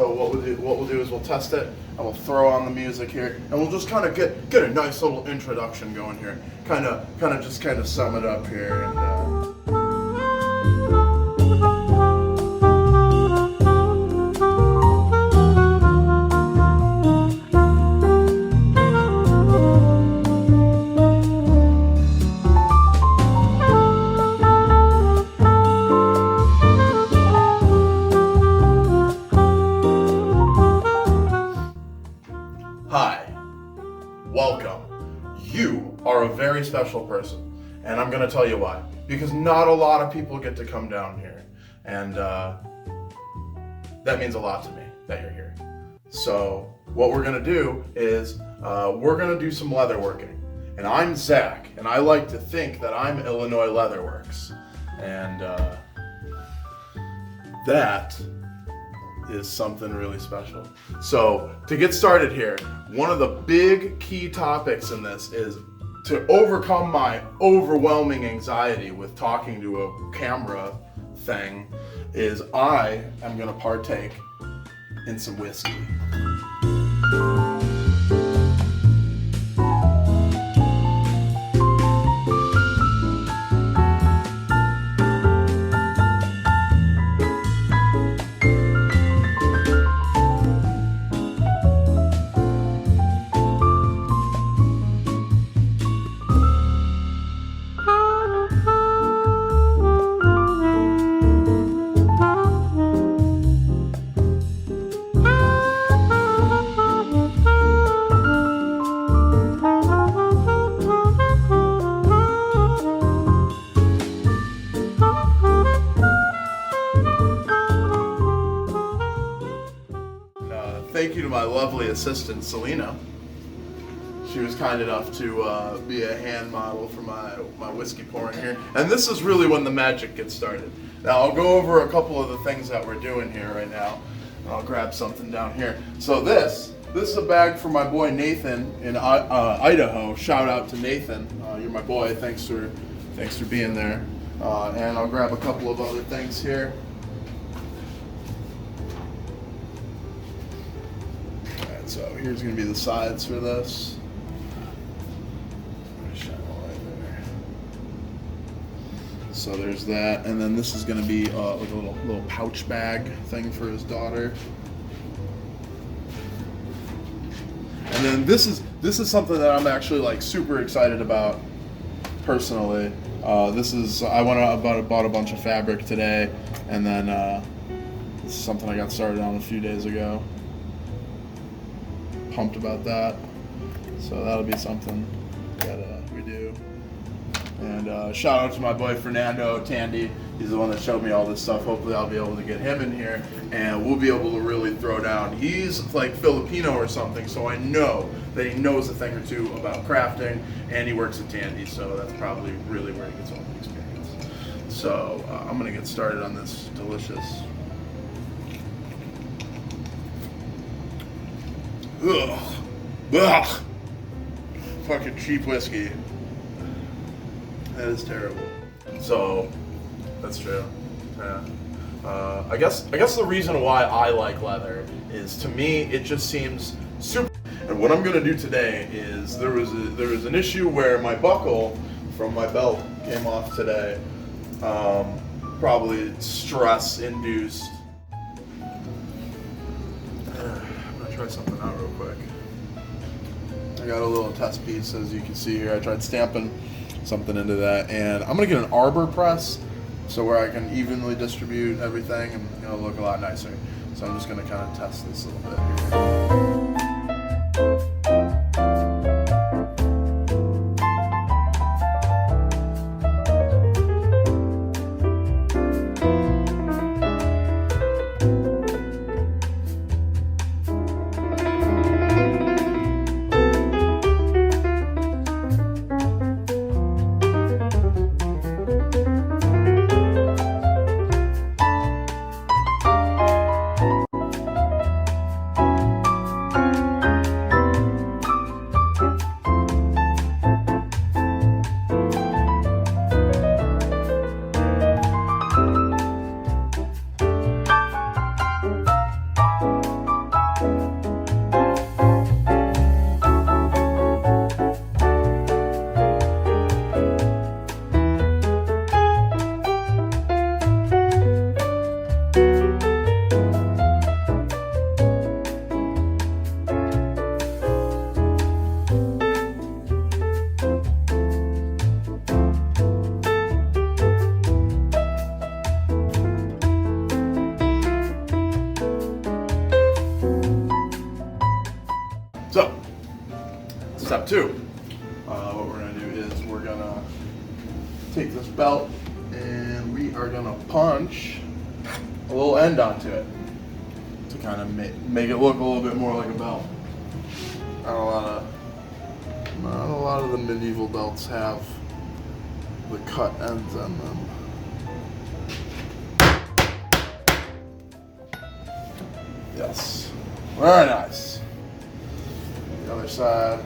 So what we'll do is we'll test it, and we'll throw on the music here, and we'll just kind of get a nice little introduction going here. Kind of sum it up here. Hi, welcome. You are a very special person, and I'm gonna tell you why. Because not a lot of people get to come down here, and that means a lot to me that you're here. So what we're gonna do is we're gonna do some leatherworking, and I'm Zach, and I like to think that I'm Illinois Leatherworks, and that is something really special. So to get started here, one of the big key topics in this is to overcome my overwhelming anxiety with talking to a camera thing is I am gonna partake in some whiskey. Thank you to my lovely assistant, Selena. She was kind enough to be a hand model for my whiskey pouring here. And this is really when the magic gets started. Now, I'll go over a couple of the things that we're doing here right now. I'll grab something down here. So this is a bag for my boy Nathan in Idaho. Shout out to Nathan. You're my boy. Thanks for being there. And I'll grab a couple of other things here. So here's going to be the sides for this. Shine a light there. So there's that, and then this is going to be like a little pouch bag thing for his daughter. And then this is something that I'm actually like super excited about personally. I bought a bunch of fabric today, and then this is something I got started on a few days ago. Pumped about that, so that'll be something that we do. And shout out to my boy Fernando Tandy. He's the one that showed me all this stuff. Hopefully I'll be able to get him in here and we'll be able to really throw down. He's like Filipino or something, so I know that he knows a thing or two about crafting, and he works at Tandy, so that's probably really where he gets all the experience. So I'm gonna get started on this delicious. Ugh. Fucking cheap whiskey. That is terrible. So, that's true. Yeah. I guess the reason why I like leather is, to me, it just seems super. And what I'm gonna do today is there was an issue where my buckle from my belt came off today. Probably stress induced. Try something out real quick. I got a little test piece, as you can see here. I tried stamping something into that, and I'm gonna get an arbor press, so where I can evenly distribute everything, and it'll look a lot nicer. So I'm just gonna kind of test this a little bit here. step two. What we're gonna do is we're gonna take this belt and we are gonna punch a little end onto it to kind of make it look a little bit more like a belt. Not a lot of the medieval belts have the cut ends on them. Yes. Very nice. The other side.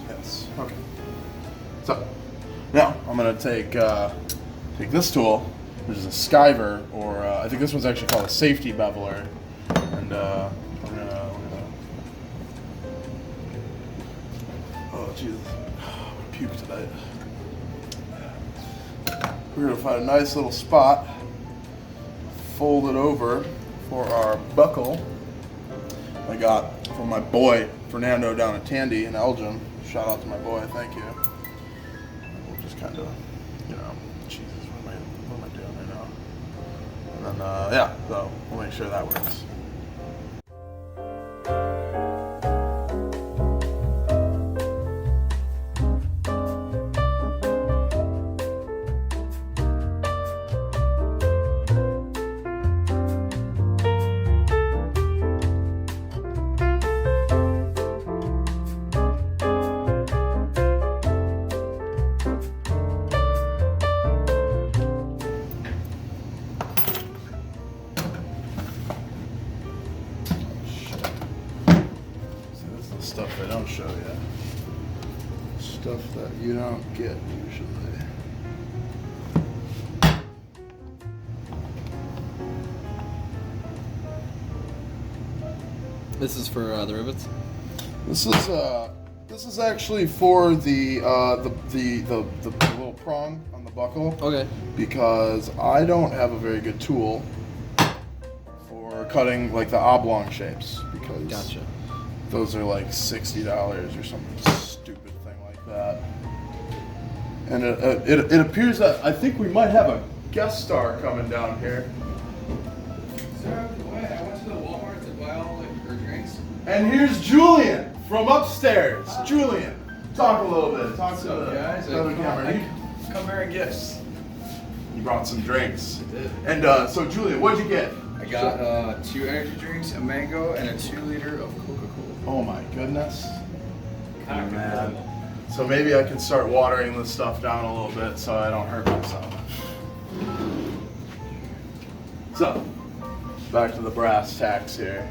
Yes. Okay. So now I'm gonna take this tool, which is a skiver, or I think this one's actually called a safety beveler, and we're gonna oh Jesus, puke tonight. We're gonna find a nice little spot, fold it over for our buckle. I got from my boy Fernando down at Tandy in Elgin. Shout out to my boy, thank you. We'll just kind of, Jesus, what am I doing right now? And then, yeah, so we'll make sure that works. Stuff they don't show you. Stuff that you don't get usually. This is for the rivets? This is actually for the little prong on the buckle. Okay. Because I don't have a very good tool for cutting like the oblong shapes, because Gotcha. those are like $60 or some stupid thing like that. And it appears that I think we might have a guest star coming down here. Sir, wait, I went to the Walmart to buy all her drinks. And here's Julian from upstairs. Julian, talk a little bit. Talk to the guys? other camera. Come bearing gifts. You brought some drinks. I did. And so Julian, what'd you get? I got 2 energy drinks, a mango, and a 2-liter of Coca-Cola. Oh my goodness. Oh, man. So maybe I can start watering this stuff down a little bit so I don't hurt myself. So, back to the brass tacks here.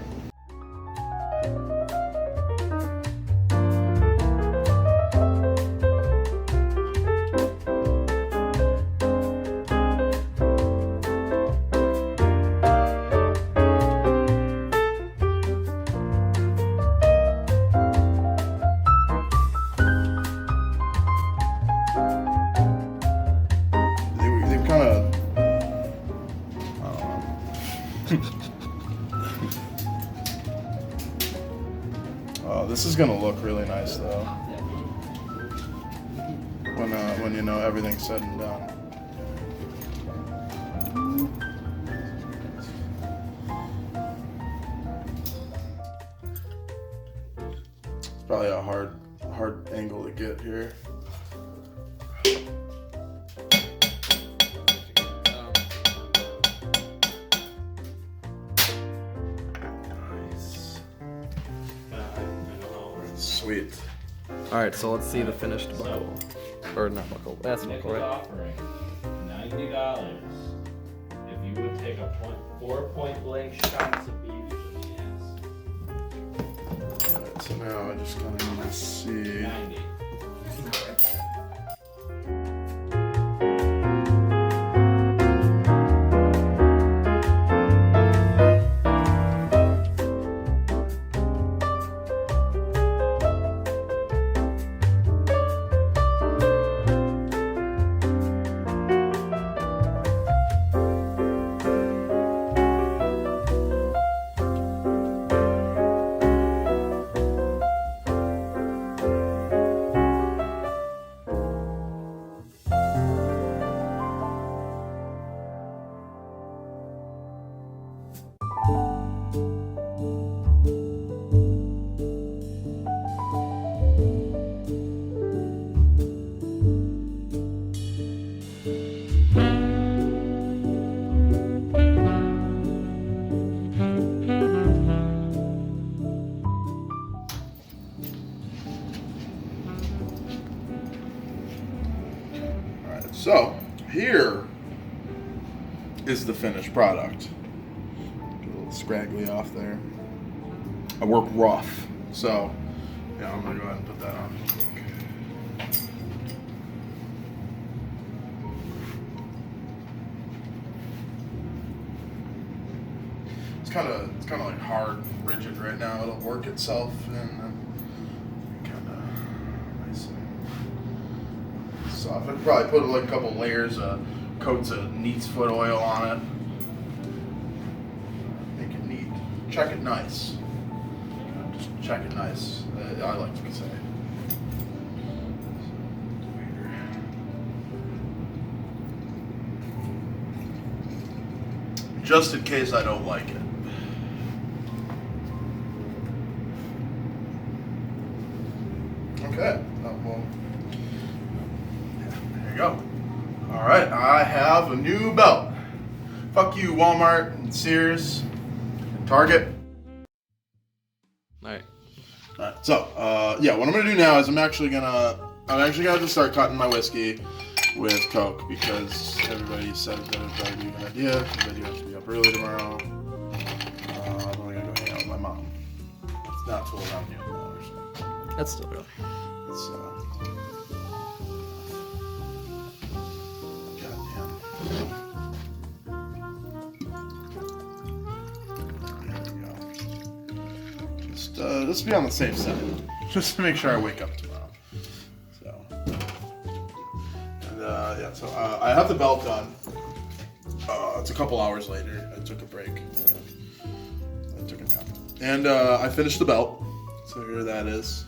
They've kind of, oh, this is gonna look really nice though. When you know everything's said and done. It's probably a hard angle to get here. Sweet. All right, so let's see the finished buckle. Or not buckle, that's buckle, Nichols right? offering $90 if you would take a 4-point blank shots of BB with the Alright, so now I just kind of need to see. 90. So here is the finished product. Get a little scraggly off there. I work rough, so yeah, I'm gonna go ahead and put that on. It's kind of like hard, rigid right now. It'll work itself, and then kind of nice and soft. I'd probably put like a couple layers of coats of neat's foot oil on it. Make it neat. Check it nice. Just check it nice. I like to say. Just in case I don't like it. Okay. Well, yeah, there you go. All right, I have a new belt. Fuck you, Walmart and Sears and Target. All right. All right. So, yeah, what I'm gonna do now is I'm actually gonna just start cutting my whiskey with Coke because everybody said that it'd probably be a good idea because I do have to be up early tomorrow. I'm only gonna go hang out with my mom. It's not till around noon though, or something. That's still early. It's goddamn. There we go. Just be on the safe side, just to make sure I wake up tomorrow. So, and yeah, so I have the belt done. It's a couple hours later. I took a break. I took a nap, and I finished the belt. So here that is.